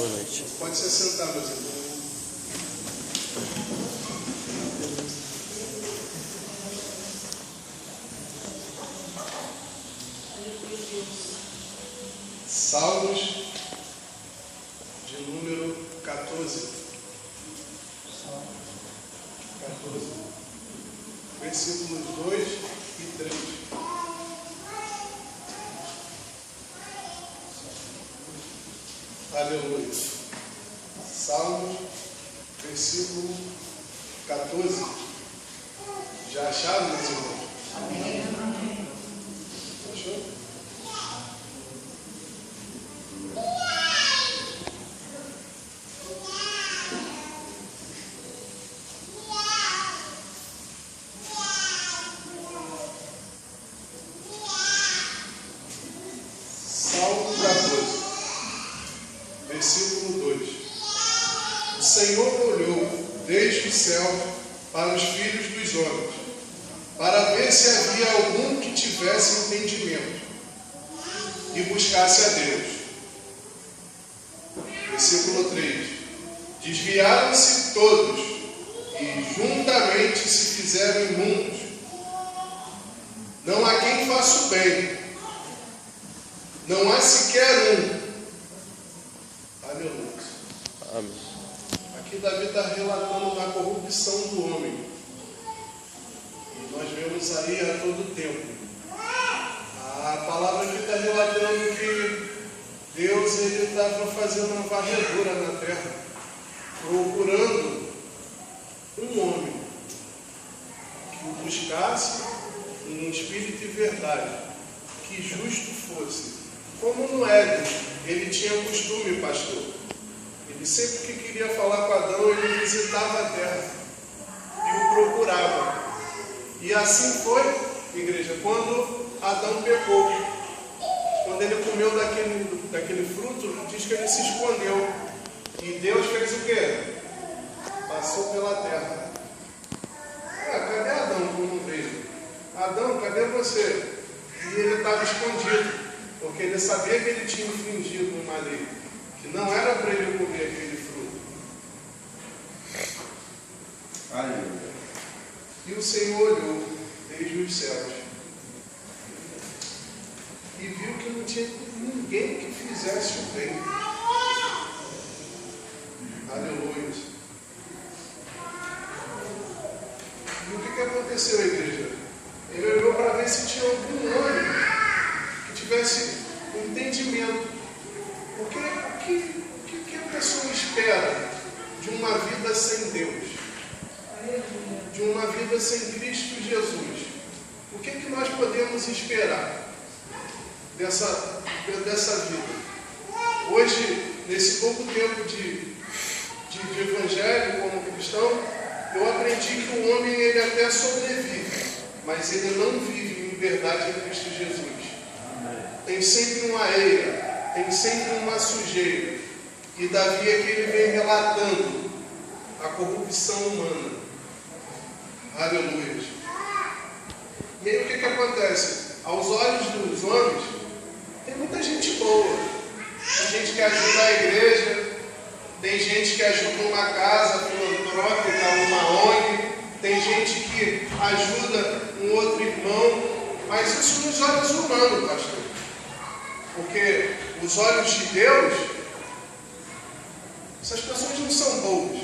Boa noite. Pode se sentar, meus irmãos. Salmos de número 14. 14. Versículos 2 e 3. Aleluia. Salmos, versículo 14. Já acharam, meus irmãos? Amém. Achou? Salmo 14, versículo 2. O Senhor olhou desde o céu para os filhos dos homens, para ver se havia algum que tivesse entendimento e buscasse a Deus. Versículo 3. Desviaram-se todos e juntamente se fizeram imundos. Não há quem faça o bem, não há sequer um. Aleluia. Amém. Aqui Davi está relatando da corrupção do homem. E nós vemos aí a todo tempo. A palavra aqui está relatando que Deus estava fazendo uma varredura na terra, procurando um homem que o buscasse em espírito e verdade, que justo fosse. Como no Éden, ele tinha costume, pastor. Ele sempre que queria falar com Adão, ele visitava a terra e o procurava. E assim foi, igreja, quando Adão pecou. Quando ele comeu daquele fruto, diz que ele se escondeu. E Deus fez o quê? Passou pela terra. Cadê Adão quando não veio? Adão, cadê você? E ele estava escondido, porque ele sabia que ele tinha infringido uma lei, que não era para ele comer aquele fruto. Aleluia. E o Senhor olhou desde os céus e viu que não tinha ninguém que fizesse o bem. Aleluia. E o que aconteceu, igreja? Ele olhou para ver se tinha algum homem que tivesse entendimento. Porque o que a pessoa espera de uma vida sem Deus? De uma vida sem Cristo Jesus? O que nós podemos esperar dessa vida? Hoje, nesse pouco tempo de evangelho como cristão, eu aprendi que o homem ele até sobrevive, mas ele não vive em liberdade em Cristo Jesus. Tem sempre uma eira, tem sempre uma sujeira. E Davi aqui ele vem relatando a corrupção humana. Aleluia. E aí o que acontece? Aos olhos dos homens, tem muita gente boa. Tem gente que ajuda a igreja, tem gente que ajuda uma casa filantrópica, uma ONG, tem gente que ajuda um outro irmão, mas isso nos olhos humanos, pastor. Porque os olhos de Deus, essas pessoas não são boas.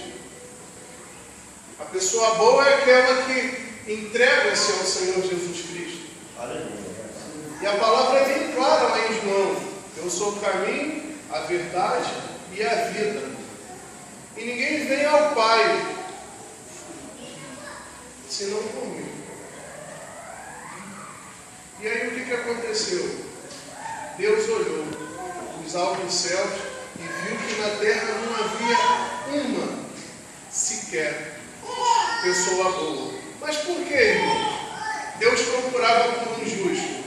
A pessoa boa é aquela que entrega-se ao Senhor Jesus Cristo. Aleluia. E a palavra é bem clara lá em João: eu sou o caminho, a verdade e a vida. E ninguém vem ao Pai senão por mim. E aí o que aconteceu? Deus olhou os altos céus e viu que na terra não havia uma sequer pessoa boa. Mas por que, irmão? Deus procurava por um justo.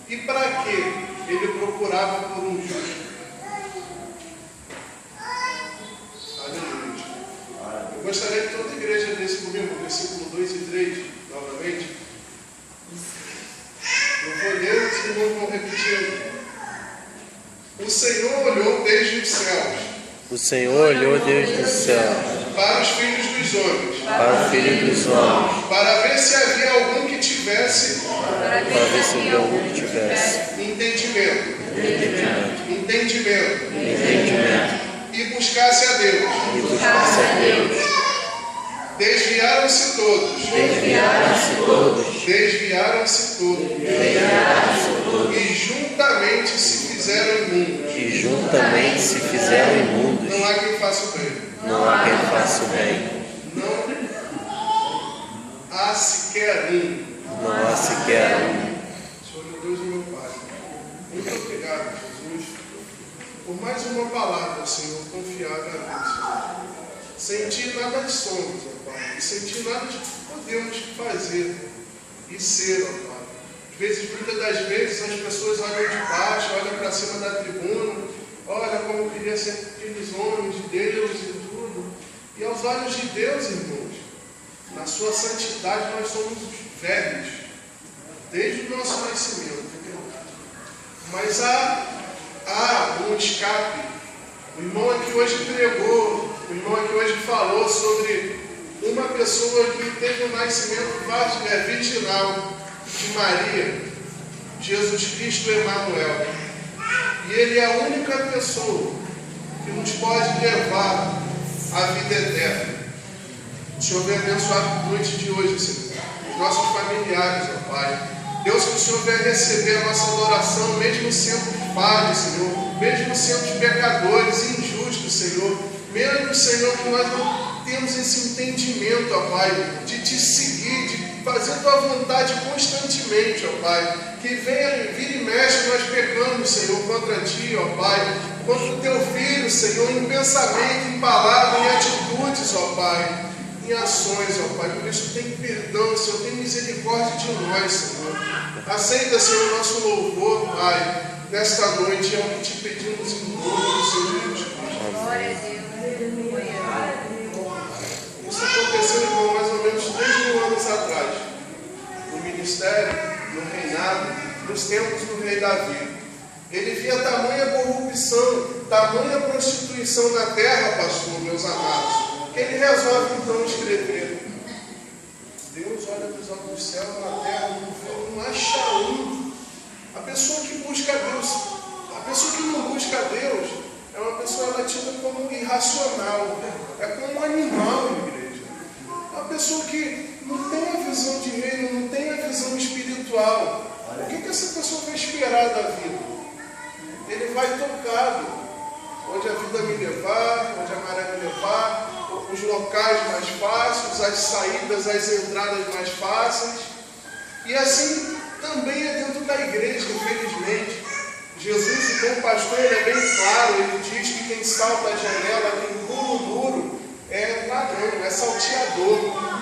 E para que ele procurava por um justo? Aleluia. Eu gostaria que toda a igreja desse comigo, versículo 2 e 3, novamente. Eu vou ler, os irmãos vão repetir. O Senhor olhou desde os céus. O Senhor olhou desde o céu Para os filhos dos homens. para o Filho dos homens, Para ver se havia algum que tivesse para ver se havia algum que tivesse entendimento. entendimento E buscasse a Deus. e buscasse a Deus. Desviaram-se todos. Desviaram-se todos E juntamente se fizeram imundos. e juntamente se fizeram imundos. Não há quem faça o bem. Não há quem faça o bem, Não há sequer um. não há sequer um. Senhor meu Deus e meu Pai, muito obrigado, Jesus, por mais uma palavra, Senhor, confiada a Deus. Sem Ti nada somos, ó Pai, e sem Ti nada podemos fazer e ser, ó Pai. Às vezes, muitas das vezes, as pessoas olham de baixo, olham para cima da tribuna, olha como queria ser aqueles homens de Deus e tudo. E aos olhos de Deus, irmãos, na sua santidade nós somos velhos, desde o nosso nascimento. Mas há um escape. O irmão aqui hoje pregou, o irmão aqui hoje falou sobre uma pessoa que teve um nascimento virginal de Maria, Jesus Cristo Emanuel. E Ele é a única pessoa que nos pode levar à vida eterna. O Senhor venha abençoar a noite de hoje, Senhor, os nossos familiares, ó Pai. Deus, que o Senhor venha receber a nossa adoração, mesmo sendo falhos, Senhor, mesmo sendo pecadores, injustos, Senhor, mesmo, Senhor, que nós não temos esse entendimento, ó Pai, de Te seguir, de fazer Tua vontade constantemente, ó Pai, que venha, vira e mexe, nós pecamos, Senhor, contra Ti, ó Pai, contra o Teu Filho, Senhor, em pensamento, em palavra, em atitudes, ó Pai, em ações, ó Pai. Por isso tem perdão, Senhor, tem misericórdia de nós, Senhor. Aceita, Senhor, o nosso louvor, Pai, nesta noite, é o que Te pedimos em nome do Senhor Jesus Cristo. Glória a Deus. Isso aconteceu, irmão, mais ou menos 3.000 anos atrás, no ministério, no reinado, nos tempos do rei Davi. Ele via tamanha corrupção, tamanha prostituição na terra, pastor, meus amados, que ele resolve então escrever: Deus olha dos altos do céu, na terra, não acha um. A pessoa que busca Deus, a pessoa que não busca Deus, é uma pessoa ela é tida como irracional, é como um animal, igreja. É uma pessoa que não tem a visão de reino, não tem a visão espiritual. O que essa pessoa vai esperar da vida? Ele vai tocado, onde a vida me levar, onde a maré me levar, os locais mais fáceis, as saídas, as entradas mais fáceis. E assim também é dentro da igreja, infelizmente. Jesus, o bom pastor, ele é bem claro, ele diz que quem salta a janela, quem pula o muro, é ladrão, é salteador.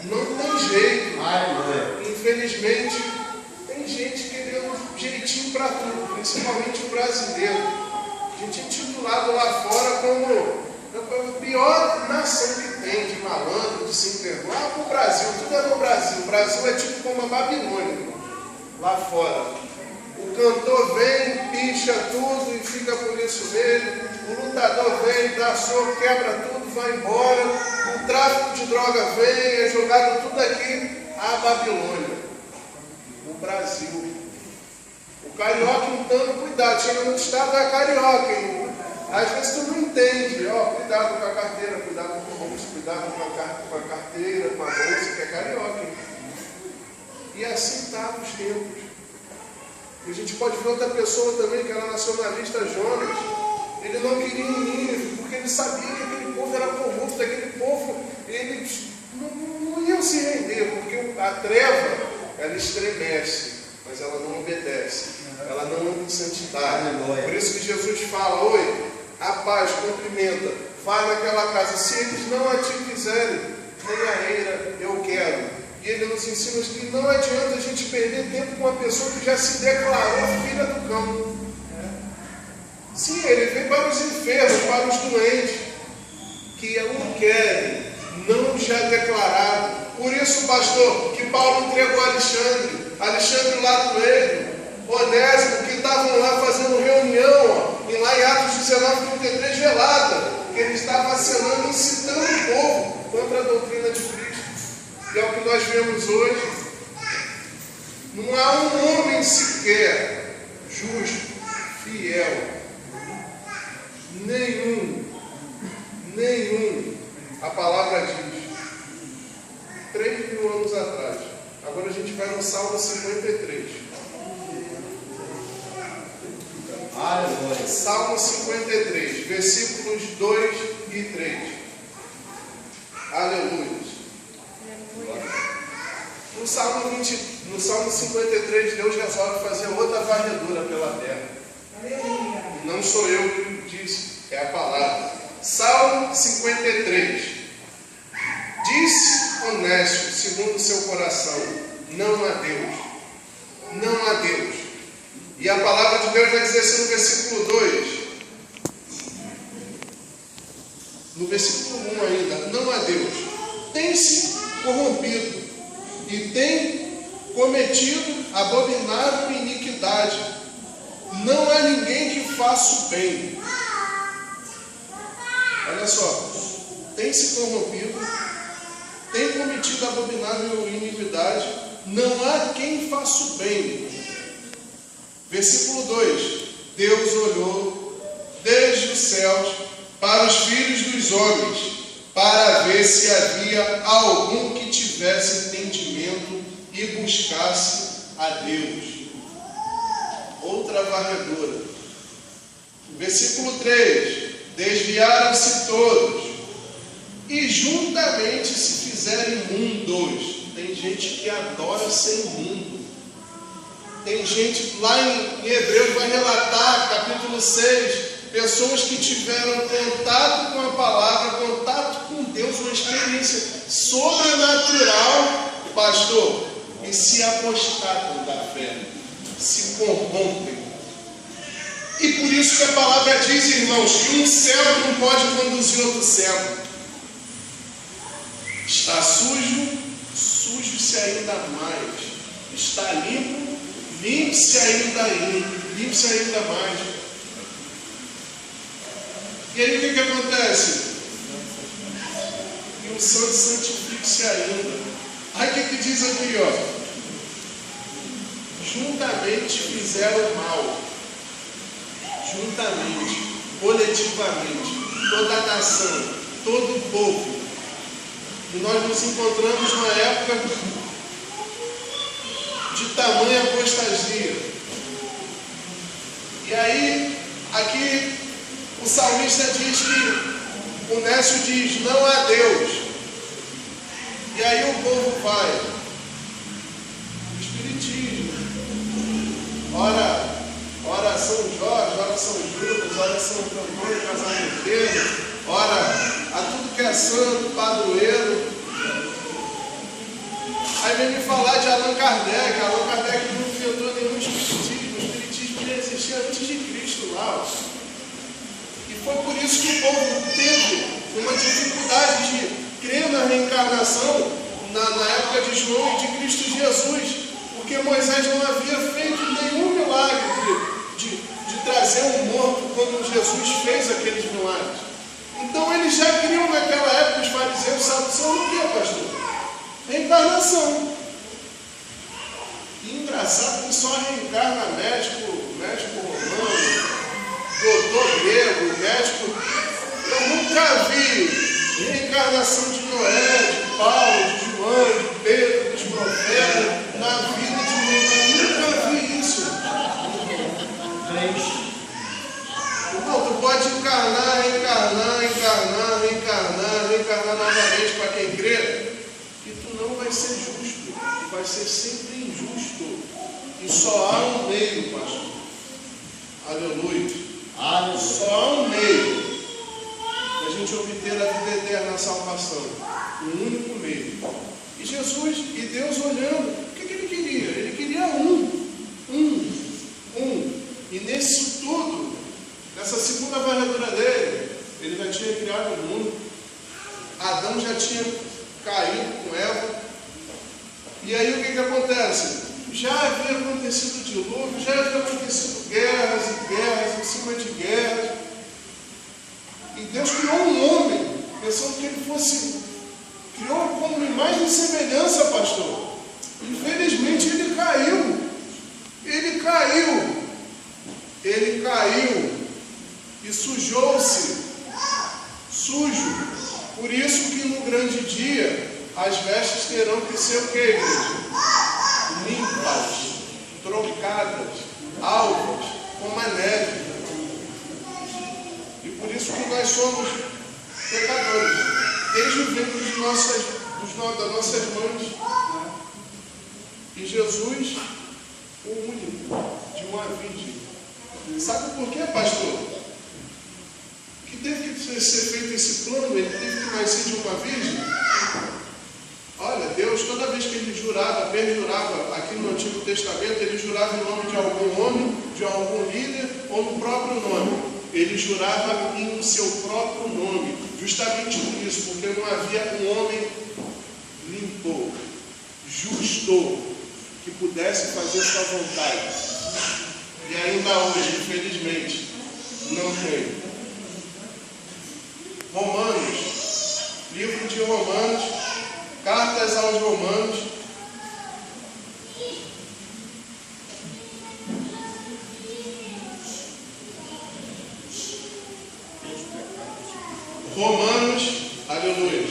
Não tem jeito. Infelizmente, tem gente querendo um jeitinho para tudo, principalmente o brasileiro. A gente é intitulado lá fora como a pior nação que tem, de malandro, de sem vergonha. Ah, o Brasil, tudo é no Brasil. O Brasil é tipo como a Babilônia, lá fora. O cantor vem, picha tudo e fica por isso mesmo. O lutador vem, dá soco, quebra tudo, vai embora. O tráfico de droga vem, é jogado tudo aqui. A Babilônia. O Brasil. O carioca, então, cuidado. Chega no estado, é carioca, hein? Às vezes tu não entende. Ó, cuidado com a carteira, cuidado com o bolso, cuidado com a carteira, com a bolsa, que é carioca, hein? E assim está os tempos. E a gente pode ver outra pessoa também, que era nacionalista, Jonas. Ele não queria ir em Nínive, porque ele sabia que aquele povo era corrupto, aquele povo, eles não iam se render, porque a treva, ela estremece, mas ela não obedece, ela não anda em santidade. Por isso que Jesus fala: oi, a paz, cumprimenta, vai naquela casa, se eles não a ti quiserem, nem a eira eu quero. E ele nos ensina que não adianta a gente perder tempo com uma pessoa que já se declarou filha do cão. Sim, ele veio para os enfermos, para os doentes, que não querem, não já declarado. Por isso, pastor, que Paulo entregou a Alexandre lá do Eiro, Onésimo, que estavam lá fazendo reunião, E lá em Atos 19:33 relata que ele estava acenando, incitando o povo contra a doutrina de Cristo. E é o que nós vemos hoje. Não há um homem sequer justo, fiel. Nenhum. A palavra diz. 3.000 anos atrás. Agora a gente vai no Salmo 53. Aleluia. Salmo 53, versículos 2 e 3. Aleluia. No Salmo 53, Deus resolve fazer outra varredura pela terra. Não sou eu que disse, é a palavra. Salmo 53. Disse honesto, segundo o seu coração, não há Deus. Não há Deus. E a palavra de Deus vai dizer assim no versículo 2. No versículo 1 ainda, não há Deus. Tem se corrompido e tem cometido abominável iniquidade. Não há ninguém que faça o bem. Olha só, tem se corrompido, tem cometido abominável iniquidade, não há quem faça o bem. Versículo 2: Deus olhou desde os céus para os filhos dos homens, para ver se havia algum que tivesse entendimento e buscasse a Deus. Outra varredura. Versículo 3: Desviaram-se todos e juntamente se fizeram imundos. Tem gente que adora ser imundo. Tem gente, lá em Hebreus vai relatar, capítulo 6, pessoas que tiveram contato com a palavra, contato com Deus, uma experiência sobrenatural, pastor, e se apostatam da fé, se corrompem. E por isso que a palavra diz, irmãos, que um cego não pode conduzir outro cego. Está sujo, suje-se ainda mais. Está limpo, limpe-se ainda mais. E aí o que acontece? E o santo santifique-se ainda. Aí o que diz aqui, ó? Juntamente fizeram mal. Juntamente, coletivamente, toda a nação, todo o povo. E nós nos encontramos numa época de tamanha apostasia. E aí, aqui, o salmista diz que, o Nécio diz, não há Deus. E aí o povo vai. O Espiritismo. Ora São Jorge, ora São Judas, ora São Antônio Casamenteiro, ora a tudo que é santo, padroeiro. Aí vem me falar de Allan Kardec. Allan Kardec não inventou nenhum espiritismo. O espiritismo já existia antes de Cristo lá. E foi por isso que o povo teve uma dificuldade de crer na reencarnação na época de João e de Cristo Jesus. Porque Moisés não havia feito nenhum milagre de trazer um morto quando Jesus fez aqueles milagres. Então eles já criam naquela época, os fariseus, saduceus, no que, pastor? Reencarnação. E engraçado que só reencarna médico romano, doutor grego, médico. Eu nunca vi reencarnação de Noé, de Paulo, de João, de Pedro, dos profetas, na vida de ninguém. Eu nunca vi isso. Irmão, tu pode encarnar novamente para quem crê, que tu não vai ser justo, tu vai ser sempre injusto. E só há um meio, pastor. Aleluia. Só há um meio de a gente obter a vida eterna, a salvação. Um único meio. E Jesus, e Deus olhando, o que ele queria? Ele queria um. E nesse tudo, nessa segunda varredura dele, ele já tinha criado o mundo. Adão já tinha caído com Eva. E aí o que acontece? já havia acontecido dilúvio, já havia acontecido guerras e guerras em cima de guerras. E Deus criou um homem, pensando que ele fosse, criou como imagem e semelhança, pastor. Infelizmente ele caiu. Ele caiu e sujou-se, sujo. Por isso que no grande dia as vestes terão que ser o que, igreja? Limpas, trocadas, alvas, como a neve. E por isso que nós somos pecadores, desde o ventre das nossas mães. E Jesus, o único, de uma virgem. Sabe por quê, pastor? Que teve que ser feito esse plano, ele teve que nascer de uma virgem? Olha, Deus, toda vez que ele jurava, perjurava aqui no Antigo Testamento, ele jurava em nome de algum homem, de algum líder ou no próprio nome. Ele jurava em seu próprio nome, justamente por isso, porque não havia um homem limpo, justo, que pudesse fazer sua vontade. E ainda hoje, infelizmente, não tem. Romanos, livro de Romanos, cartas aos Romanos, aleluia,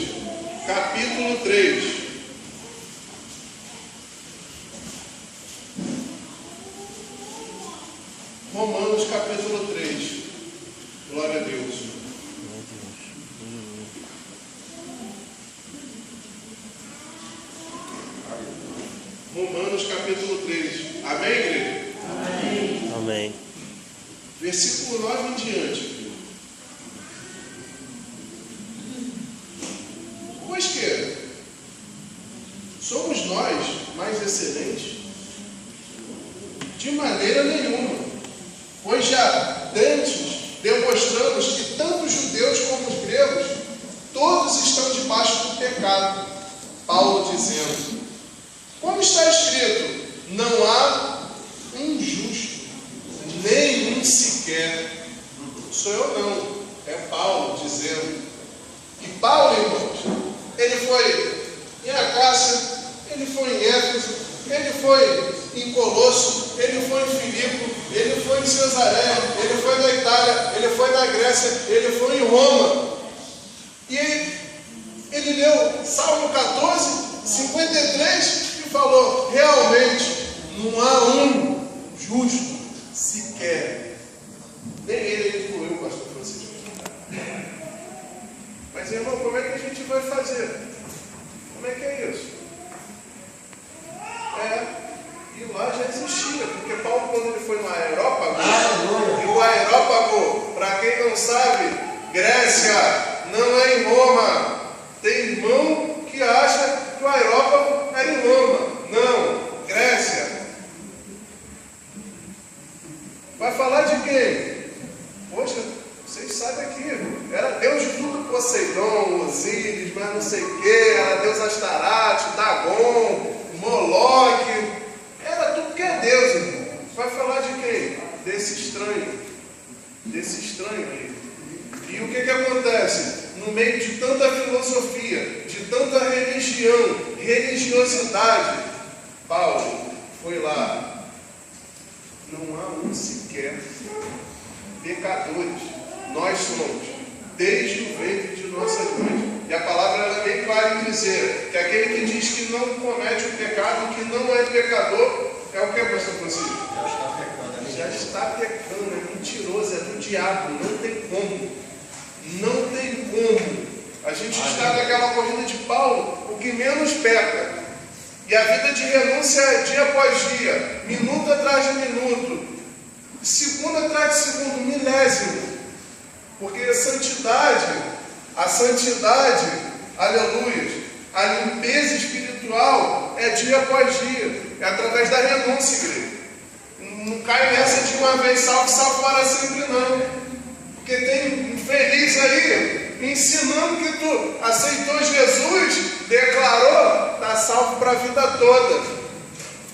capítulo 3. Romanos capítulo 3. Glória a Deus. Romanos capítulo 3. Amém, igreja? Amém. Amém. Versículo 9 em diante. Pois que somos nós mais excelentes? De maneira nenhuma. Pois já dantes demonstramos que tanto os judeus como os gregos, todos estão debaixo do pecado. Paulo dizendo, como está escrito, não há um justo, nenhum sequer. Sou eu não, é Paulo dizendo. E Paulo, irmãos, ele foi em Acácia, ele foi em Éfeso, ele foi em Colosso, ele foi em Filipe, ele foi em Cesaré, ele foi na Itália, ele foi na Grécia, ele foi em Roma. E ele leu Salmo 14, 53 e falou, realmente não há um justo sequer. Nem ele incluiu o pastor Francisco. Mas irmão, como é que a gente vai fazer? Como é que é isso? E lá já existia, porque Paulo, quando ele foi no Areópago, e o Areópago, para quem não sabe, Grécia, não é em Roma. Tem irmão que acha que o Areópago era em Roma. Não, Grécia. Vai falar de quem? Poxa, vocês sabem aqui, era Deus de tudo, Poseidon, Osíris, mas não sei o que, era Deus Astarate, Dagon, Moloque, era tudo que é Deus, irmão. Vai falar de quem? Desse estranho aí. E o que acontece? No meio de tanta filosofia, de tanta religião, religiosidade, Paulo foi lá. Não há um sequer. Pecadores, nós somos, desde o ventre de nossas mães. E a palavra ela é bem clara em dizer que aquele que diz que não comete o pecado, que não é pecador, é o que, pastor Francisco? Já está pecando, é mentiroso, é do diabo, não tem como. Não tem como. A gente está naquela corrida de Paulo, o que menos peca. E a vida de renúncia é dia após dia, minuto atrás de minuto, segundo atrás de segundo, milésimo. Porque a santidade, aleluia, a limpeza espiritual é dia após dia, é através da renúncia, igreja. Não cai nessa de uma vez salvo para sempre, não. Porque tem infeliz aí ensinando que tu aceitou Jesus, declarou, está salvo para a vida toda.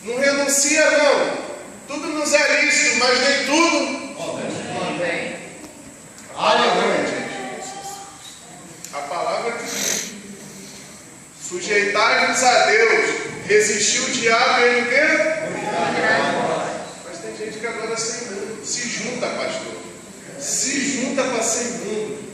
Não renuncia, não. Tudo nos é lícito, mas nem tudo. Aleluia. A palavra que diz: sujeitai-vos a Deus, resistir o diabo e ele o quê? Mas tem gente que agora sem mundo. Se junta, pastor. Se junta para ser imundo.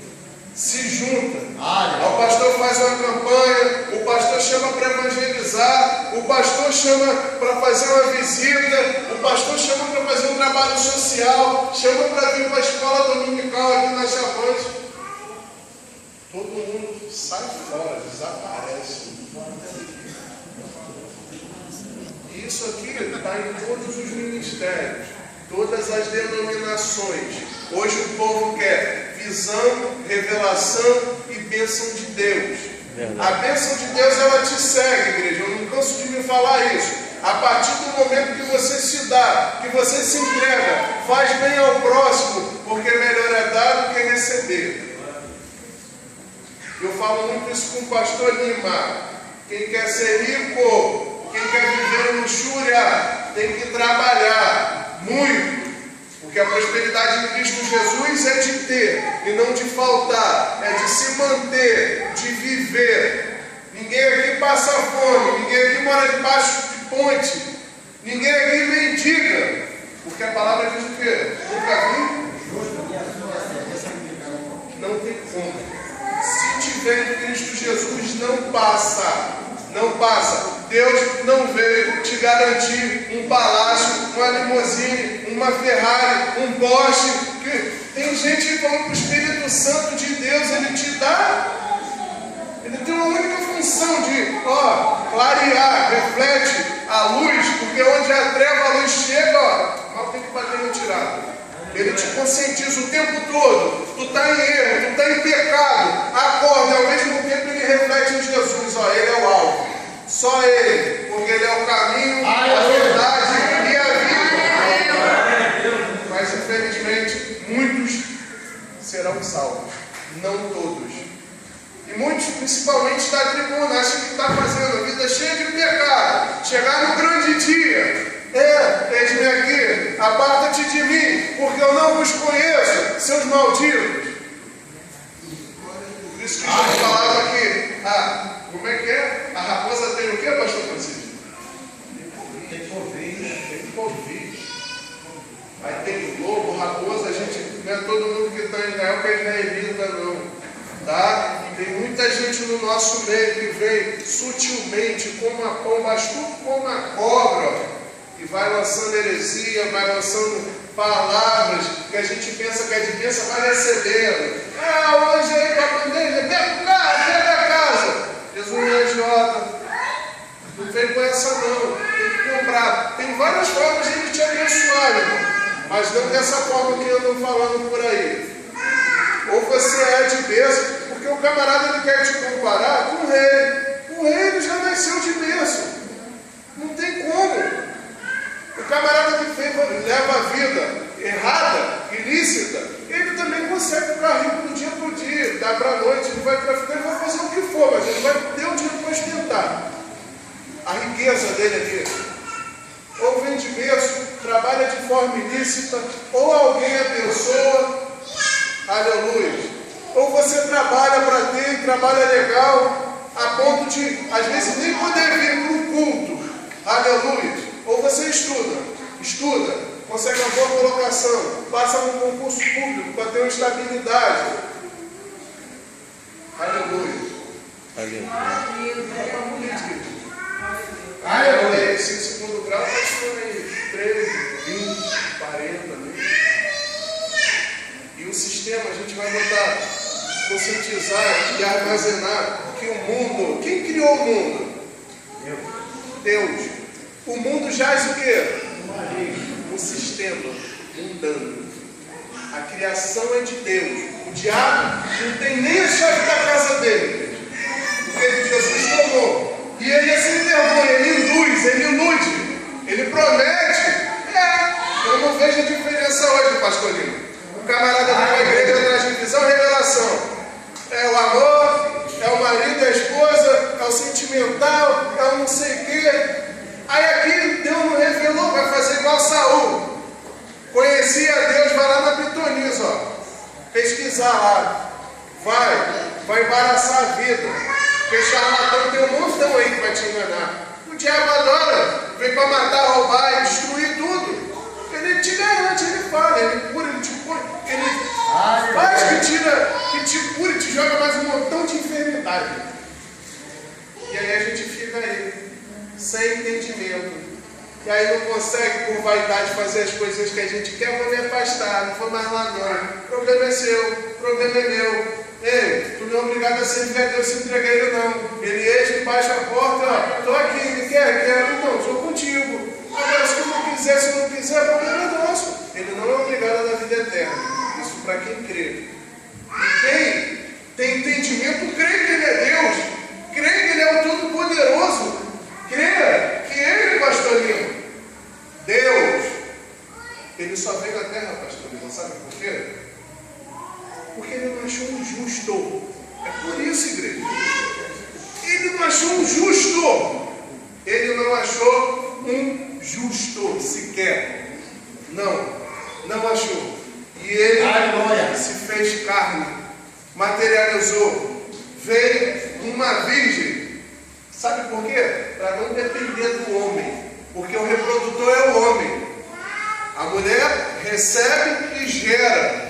Se junta. O pastor faz uma campanha, o pastor chama para evangelizar, o pastor chama para fazer uma visita, o pastor chama para fazer um trabalho social, chama para vir para a escola dominical aqui na Chavante. Todo mundo sai fora, desaparece. Isso aqui está em todos os ministérios, todas as denominações. Hoje o povo quer visão, revelação e bênção de Deus. A bênção de Deus, ela te segue, igreja. Eu não canso de me falar isso. A partir do momento que você se dá, que você se entrega, faz bem ao próximo, porque melhor é dar do que receber. Eu falo muito isso com o pastor Lima. Quem quer ser rico, quem quer viver em luxúria, tem que trabalhar muito. Porque a prosperidade em Cristo Jesus é de ter e não de faltar, é de se manter, de viver. Ninguém aqui passa fome, ninguém aqui mora debaixo de ponte, ninguém aqui mendiga. Porque a palavra diz o quê? Nunca vi? Não tem como. Se tiver em Cristo Jesus, não passa. Não passa. Deus não veio te garantir um palácio, uma limusine, uma Ferrari, um Porsche. Tem gente que fala para o Espírito Santo de Deus, ele te dá. Ele tem uma única função de clarear, reflete a luz, porque onde a treva, a luz chega, mal tem que bater no tirado. Ele te conscientiza o tempo todo. Tu está em erro, tu está em pecado. Acorda, ao mesmo tempo ele reflete em Jesus. Ele é o alvo. Só ele, porque ele é o caminho, a verdade e a vida. Mas infelizmente, muitos serão salvos. Não todos. E muitos, principalmente da tribuna, acham que está fazendo a vida cheia de pecado. Chegar no grande dia. Eis-me aqui, aparta-te de mim, porque eu não vos conheço, seus malditos. Por isso que Jesus falava aqui, como é que é? A raposa tem o que, pastor Francisco? Tem polvilho. Aí tem lobo, raposa, a gente, não é todo mundo que está em Israel que é israelita, não. Tá? Tem muita gente no nosso meio que vem sutilmente, como a pomba, astuto como a cobra. E vai lançando heresia, vai lançando palavras que a gente pensa que é de bênção, vai recebendo. Hoje aí com a bandeja, dentro da casa. Jesus não é idiota. Não vem com essa não. Tem que comprar. Tem várias formas de ele te abençoar, irmão. Mas não dessa forma que eu estou falando por aí. Ou você é de bênção, porque o camarada ele quer te comparar com o rei. O rei ele já nasceu de bênção. Não tem como. O camarada que leva a vida errada, ilícita, ele também consegue ficar rico do dia para o dia, da para a noite, ele vai traficar, ele vai fazer o que for, mas ele vai ter o dinheiro para ostentar. A riqueza dele ali. Ou vem de berço, trabalha de forma ilícita, ou alguém abençoa, aleluia. Ou você trabalha para ter, trabalha legal, a ponto de, às vezes, nem poder vir para o culto, aleluia. Ou você estuda, consegue uma boa colocação, passa num concurso público para ter uma estabilidade. Aleluia. Aleluia. Esse segundo grau está tirando aí 13, 20, 40 mil. E o sistema a gente vai botar, conscientizar e armazenar que o mundo, quem criou o mundo? Deus. O mundo jaz o quê? O sistema mundano. A criação é de Deus. O diabo não tem nem a chave da casa dele. Porque Jesus tomou. E ele é sem vergonha, ele induz, ele ilude, ele promete. Eu não vejo a diferença hoje, pastor Lima. O camarada vem para a igreja atrás de visão e revelação. É o amor, é o marido, é a esposa, é o sentimental, é o não sei o quê. Aí aqui Deus pisar lá. Vai embaraçar a vida. Porque charlatão tem um montão aí que vai te enganar. O diabo adora, vem para matar, roubar e destruir tudo. Ele te garante, ele fala, ele cura, ele te cura, ele faz que te cura e te joga mais um montão de enfermidade. E aí a gente fica aí, sem entendimento. E aí não consegue, por vaidade, fazer as coisas que a gente quer, vou me afastar, não vou mais lá não. O problema é seu, o problema é meu. Ei, tu não é obrigado a servir a Deus se entregar a Ele não. Ele enche, baixa a porta, ó, estou aqui, me quer, então, sou contigo. Agora, se tu não quiser, se não quiser, o problema é nosso. Ele não é obrigado a dar vida eterna. Isso para quem crê. E quem tem entendimento, crê que Ele é Deus, crê que Ele é o Todo-Poderoso, crê que Ele, pastor Lima, Deus, Ele só veio na terra, pastor Lima, sabe por quê? Porque Ele não achou um justo. É por isso, igreja. Ele não achou um justo. Ele não achou um justo sequer. Não achou. E Ele se fez carne, materializou, veio uma virgem. Sabe por quê? Para não depender do homem. Porque o reprodutor é o homem. A mulher recebe e gera.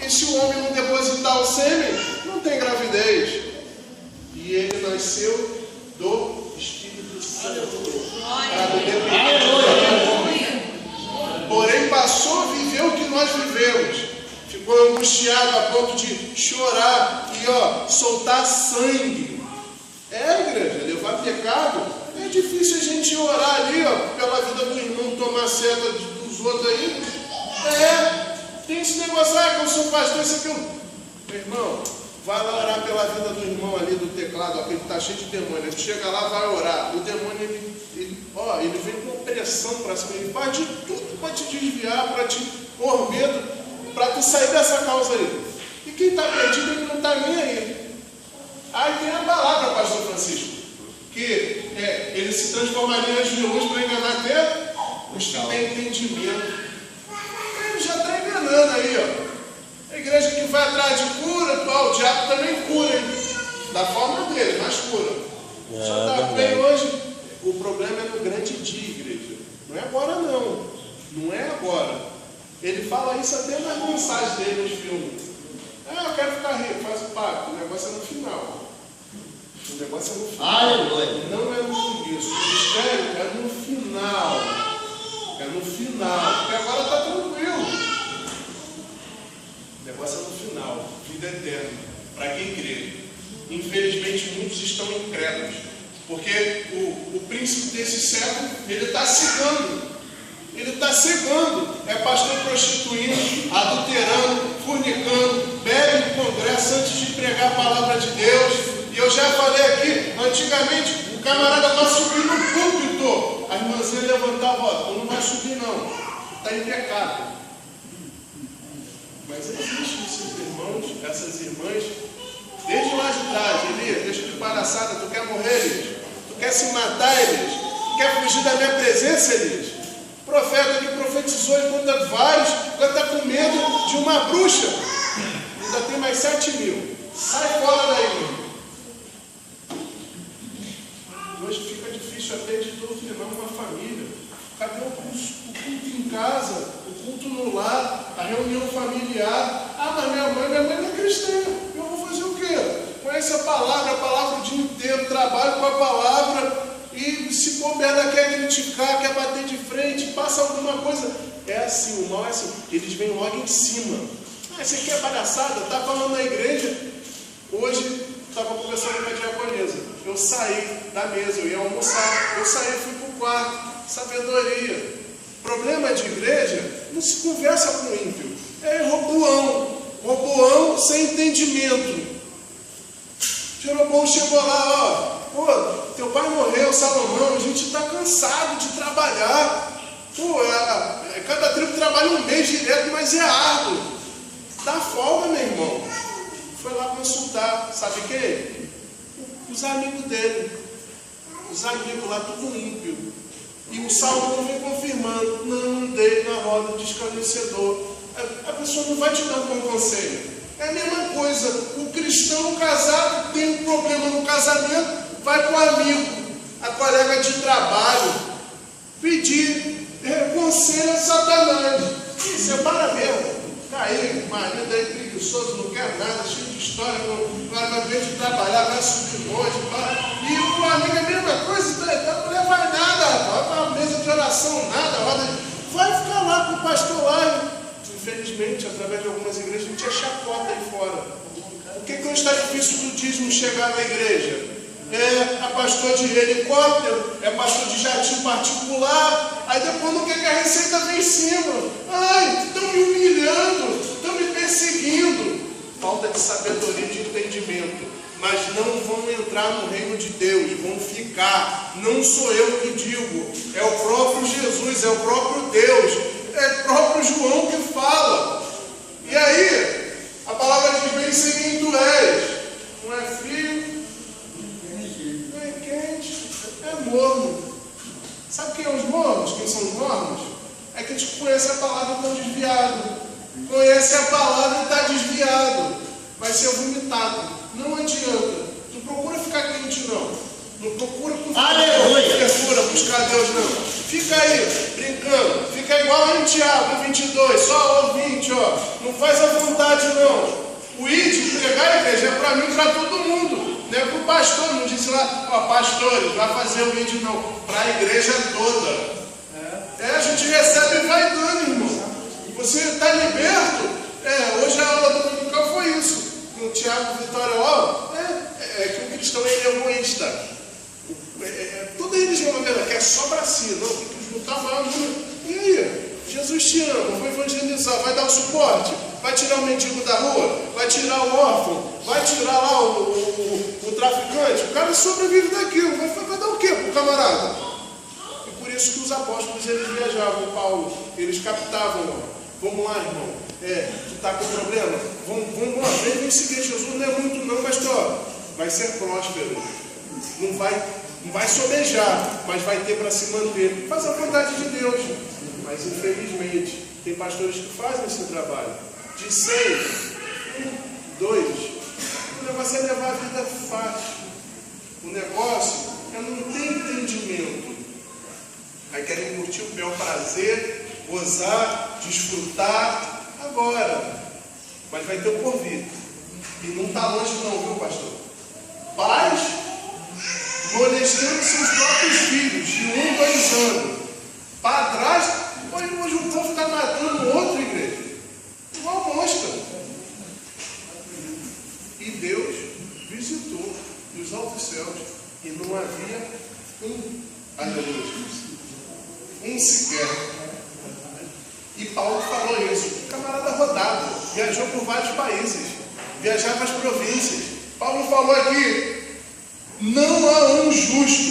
E se o homem não depositar o sêmen, não tem gravidez. E ele nasceu do Espírito Santo. Para não depender do homem. Porém, passou a viver o que nós vivemos. Ficou angustiado a ponto de chorar e soltar sangue. Igreja, levar pecado. É difícil a gente orar ali, pela vida do irmão, tomar seta dos outros aí. Tem esse negócio, que eu sou pastor, isso aqui. Meu irmão, vai lá orar pela vida do irmão ali do teclado, que ele está cheio de demônio. Ele chega lá, vai orar. O demônio, ele vem com pressão para cima. Ele faz de tudo para te desviar, para te pôr medo, para tu sair dessa causa aí. E quem está perdido, ele não está nem aí. Aí tem a palavra, pastor Francisco, que ele se transformaria em anjo de luz para enganar até os que têm entendimento. Ele já está enganando aí, A igreja que vai atrás de cura, o diabo também cura, hein? Da forma dele, mas cura. Já está bem hoje. O problema é no grande dia, igreja. Não é agora não. Não é agora. Ele fala isso até nas mensagens dele nos filmes. Eu quero ficar rico, faz o pacto. O negócio é no final. O negócio é no final. Não é no começo. O mistério é no final. É no final. Porque agora está tranquilo. O negócio é no final. Vida eterna. Para quem crê. Infelizmente, muitos estão incrédulos. Porque o príncipe desse século, ele está cegando. Ele está cegando. É pastor prostituindo, adulterando, fornicando, bebe no congresso antes de pregar a palavra de Deus. E eu já falei aqui, antigamente, o camarada vai subir no púlpito. A irmãzinha levantava, tu não vai subir não. Está em pecado. Mas existem esses irmãos, essas irmãs, desde lá de trás, Elias, deixa de palhaçada, tu quer morrer, Elias? Tu quer se matar, Elias? Tu quer fugir da minha presença, Elias? O profeta que profetizou contra vários, está com medo de uma bruxa. Ainda tem mais 7.000. Sai fora daí, irmão. Hoje fica difícil até de doutrinar uma família. Cadê o culto em casa? O culto no lar? A reunião familiar? Mas minha mãe não é cristã. Eu vou fazer o quê? Conhece a palavra o dia inteiro, trabalho com a palavra. E se couber, quer criticar, quer bater de frente, passa alguma coisa. É assim, o mal é assim. Eles vêm logo em cima. Você quer palhaçada? Está falando na igreja? Hoje, estava conversando com a diaconisa. Eu saí da mesa, eu ia almoçar. Eu saí, fui para o quarto. Sabedoria. Problema de igreja, não se conversa com o ímpio. É roboão. Roboão sem entendimento. Jeroboão chegou lá, teu pai morreu, Salomão, a gente está cansado de trabalhar. Cada tribo trabalha um mês direto, mas é árduo. Dá folga, meu irmão. Foi lá consultar, sabe quem? Os amigos dele. Os amigos lá, tudo ímpio. E o Salomão vem confirmando, não andei na roda de escarnecedor. A pessoa não vai te dar um bom conselho. É a mesma coisa. O cristão casado tem um problema no casamento, vai para o amigo, a colega de trabalho, pedir conselho a Satanás. E separa mesmo. Tá aí, marido aí preguiçoso, não quer nada, cheio de história, vai ver de trabalhar, vai subir monte, e o amigo é a mesma coisa, a mulher vai nada, vai para a mesa de oração, nada, vai ficar lá com o pastor lá. Infelizmente, através de algumas igrejas, a gente é chacota aí fora. O que não está difícil do dízimo chegar na igreja? É pastor de helicóptero, é pastor de jatinho particular, aí depois não quer que a receita venha em cima. Ai, estão me humilhando, estão me perseguindo. Falta de sabedoria e de entendimento. Mas não vão entrar no reino de Deus, vão ficar. Não sou eu que digo, é o próprio Jesus, é o próprio Deus, é o próprio João que fala. E aí, a palavra diz: bem seguindo tu és, não é frio, não é quente, é morno. Sabe quem é os mornos? Quem são os mornos? É que a gente conhece a palavra e está desviado. Conhece a palavra e está desviado. Vai ser vomitado. Não adianta. Não procura ficar quente, não. Não procura buscar Deus, não. Fica aí, brincando. Fica igual em Tiago 22, só ouvinte, ó. Não faz a vontade, não. O ID, pregar a igreja, é para mim, para todo mundo. Não é para o pastor, não disse lá, ó, pastores, vai fazer o ID, não. Para a igreja toda. A gente recebe e vai dando, irmão. Você está liberto. Hoje a aula dominical foi isso. O Tiago Vitória, que o cristão é egoísta. Toda religião quer só para si, não, tem que juntar maior número. E aí? Jesus te ama, vai evangelizar, vai dar o suporte, vai tirar o mendigo da rua, vai tirar o órfão, vai tirar lá o traficante. O cara sobrevive daquilo, vai dar o quê pro camarada? E por isso que os apóstolos eles viajavam, Paulo, eles captavam, vamos lá, irmão, tu está com problema? Vamos lá, vem seguir Jesus, não é muito não, mas vai ser próspero, não vai sobejar, mas vai ter para se manter. Faz a vontade de Deus. Mas infelizmente, tem pastores que fazem esse trabalho. De 6, 2. O negócio é levar a vida fácil. O negócio é não ter entendimento. Aí querem curtir o bel prazer, gozar, desfrutar agora. Mas vai ter o porvir. E não está longe não, viu, pastor? Pais molestando seus próprios filhos de 1, 2 anos. Para trás, hoje o povo está matando outra igreja. Igual mosca. E Deus visitou dos altos céus e não havia aleluia, sequer. E Paulo falou isso. Camarada rodado, viajou por vários países, viajava para as províncias. Paulo falou aqui: não há um justo,